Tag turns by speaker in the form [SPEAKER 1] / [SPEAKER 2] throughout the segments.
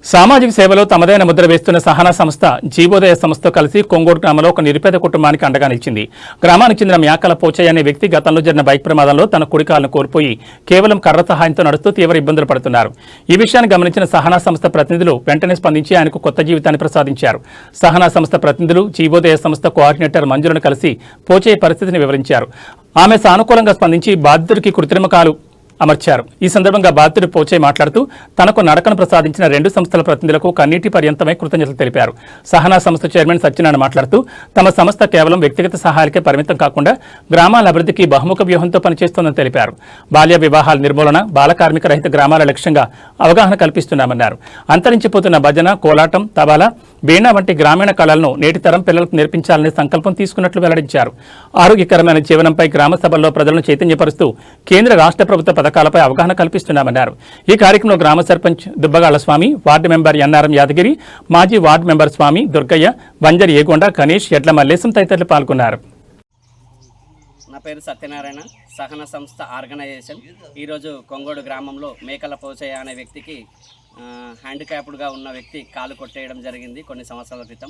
[SPEAKER 1] సామాజిక సేవలో తమదైన ముద్ర వేస్తున్న సహనా సంస్థ జీవోదయ సంస్థతో కలిసి కొంగోడు గ్రామంలో ఒక నిరుపేద కుటుంబానికి అండగా నిలిచింది. గ్రామానికి చెందిన మ్యాకల పోచయ్య అనే వ్యక్తి గతంలో జరిగిన బైక్ ప్రమాదంలో తన కుడికాలను కోల్పోయి కేవలం కర్ర సహాయంతో నడుస్తూ తీవ్ర ఇబ్బందులు పడుతున్నారు. ఈ విషయాన్ని గమనించిన సహనా సంస్థ ప్రతినిధులు వెంటనే స్పందించి ఆయనకు కొత్త జీవితాన్ని ప్రసాదించారు. సహనా సంస్థ ప్రతినిధులు జీవోదయ సంస్థ కోఆర్డినేటర్ మంజులను కలిసి పోచయ్య పరిస్థితిని వివరించారు. ఆమె సానుకూలంగా స్పందించి బాధితుడికి కృత్రిమ కాలు అమర్చారు. ఈ సందర్భంగా బాధితుడు పోచయ్య మాట్లాడుతూ తనకు నడకను ప్రసాదించిన రెండు సంస్థల ప్రతినిధులకు కన్నీటి పర్యంతమై కృతజ్ఞతలు తెలిపారు. సహనా సంస్థ చైర్మన్ సత్యనారాయణ మాట్లాడుతూ తమ సంస్థ కేవలం వ్యక్తిగత సహాయాలకే పరిమితం కాకుండా గ్రామాల అభివృద్ధికి బహుముఖ వ్యూహంతో పనిచేస్తోందని తెలిపారు. బాల్య వివాహాల నిర్మూలన, బాల కార్మిక రహిత గ్రామాల లక్ష్యంగా అవగాహన కల్పిస్తున్నామన్నారు. అంతరించిపోతున్న భజన, కోలాటం, తబాలా, వీణా వంటి గ్రామీణ కళలను నేటి తరం పిల్లలకు నేర్పించాలనే సంకల్పం తీసుకున్నట్లు వెల్లడించారు. ఆరోగ్యకరమైన జీవనంపై గ్రామ సభల్లో ప్రజలను చైతన్యపరుస్తూ కేంద్ర రాష్ట్ర ప్రభుత్వ పథకాలపై అవగాహన కల్పిస్తున్నామన్నారు. ఈ కార్యక్రమంలో గ్రామ సర్పంచ్ దుబ్బగాళ్ల స్వామి, వార్డు మెంబర్ ఎన్ఆర్ఎం యాదగిరి, మాజీ వార్డు మెంబర్ స్వామి, దుర్గయ్య, వంజరి ఏగొండ, గణేష్, ఎడ్ల మల్లేశం తదితరులు పాల్గొన్నారు.
[SPEAKER 2] నా పేరు సత్యనారాయణ. సహన సంస్థ ఆర్గనైజేషన్ ఈరోజు కొంగోడు గ్రామంలో మేకల పోచయ్య అనే వ్యక్తికి హ్యాండిక్యాప్డ్గా ఉన్న వ్యక్తి కాలు కొట్టేయడం జరిగింది కొన్ని సంవత్సరాల క్రితం.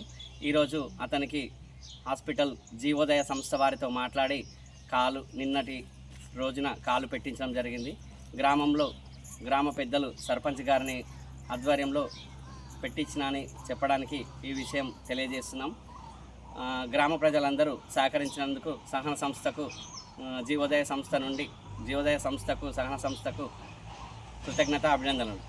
[SPEAKER 2] ఈరోజు అతనికి హాస్పిటల్ జీవోదయ సంస్థ వారితో మాట్లాడి నిన్నటి రోజున కాలు పెట్టించడం జరిగింది. గ్రామంలో గ్రామ పెద్దలు సర్పంచ్ గారిని ఆధ్వర్యంలో పెట్టించినని చెప్పడానికి ఈ విషయం తెలియజేస్తున్నాం. గ్రామ ప్రజలందరూ సహకరించినందుకు సహన సంస్థకు జీవోదయ సంస్థకు సహన సంస్థకు కృతజ్ఞత, అభినందనలు.